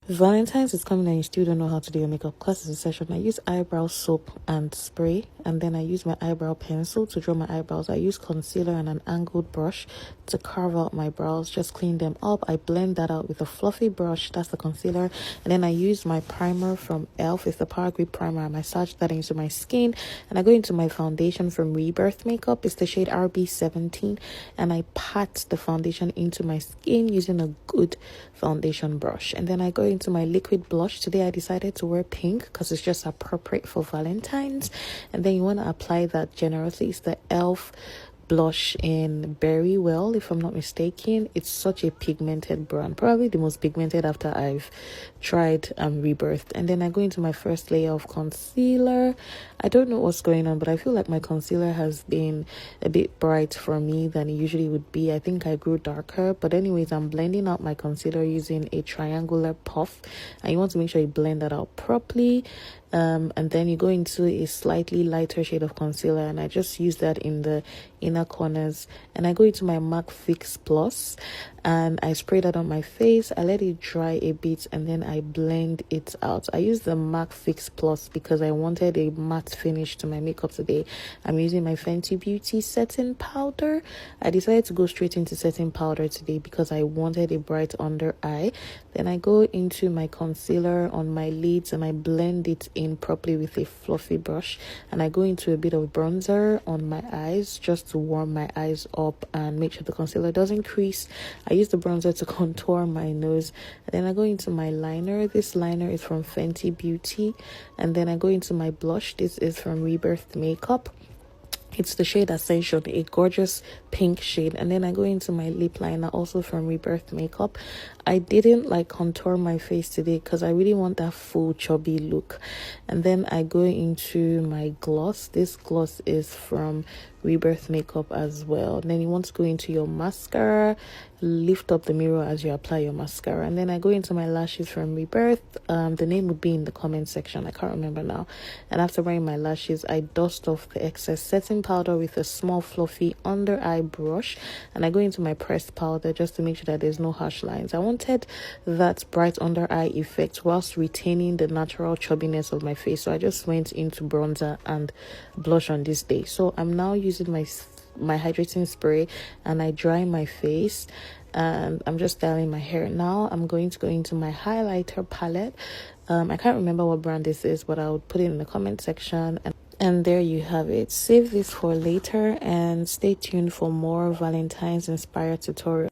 Valentine's is coming and you still don't know how to do your makeup. Class is a session. I use eyebrow soap and spray, and then I use my eyebrow pencil to draw my eyebrows. I use concealer and an angled brush to carve out my brows, just clean them up. I blend that out with a fluffy brush, that's the concealer, and then I use my primer from e.l.f. It's the Power Grip Primer. I massage that into my skin, and I go into my foundation from Rebirth Makeup. It's the shade RB17, and I pat the foundation into my skin using a good foundation brush, and then I go into my liquid blush. Today I decided to wear pink because it's just appropriate for Valentine's, and then you want to apply that generously. It's the e.l.f. blush in Berry Well, if I'm not mistaken. It's such a pigmented brand, probably the most pigmented after I've tried Rebirth. And then I go into my first layer of concealer. I don't know what's going on, but I feel like my concealer has been a bit bright for me than it usually would be. I think I grew darker, but anyways, I'm blending out my concealer using a triangular puff, and you want to make sure you blend that out properly. And then you go into a slightly lighter shade of concealer, and I just use that in the inner corners, and I go into my MAC Fix Plus and I spray that on my face. I let it dry a bit and then I blend it out. I use the MAC Fix Plus because I wanted a matte finish to my makeup today. I'm using my Fenty Beauty setting powder. I decided to go straight into setting powder today because I wanted a bright under eye. Then I go into my concealer on my lids and I blend it in properly with a fluffy brush, and I go into a bit of bronzer on my eyes just to warm my eyes up and make sure the concealer doesn't crease. I use the bronzer to contour my nose, and then I go into my liner. This liner is from Fenty Beauty, and then I go into my blush. This is from Rebirth Makeup. It's the shade Ascension, a gorgeous pink shade. And then I go into my lip liner, also from Rebirth Makeup. I didn't contour my face today because I really want that full chubby look. And then I go into my gloss. This gloss is from Rebirth Makeup as well. And then you want to go into your mascara, lift up the mirror as you apply your mascara. And then I go into my lashes from Rebirth. The name would be in the comment section, I can't remember now. And after wearing my lashes, I dust off the excess setting powder with a small fluffy under eye brush, and I go into my pressed powder just to make sure that there's no harsh lines. I wanted that bright under eye effect whilst retaining the natural chubbiness of my face, so I just went into bronzer and blush on this day. So I'm now using my hydrating spray and I dry my face, and I'm just styling my hair. Now I'm going to go into my highlighter palette. I can't remember what brand this is, but I'll put it in the comment section. And there you have it. Save this for later and stay tuned for more Valentine's inspired tutorials.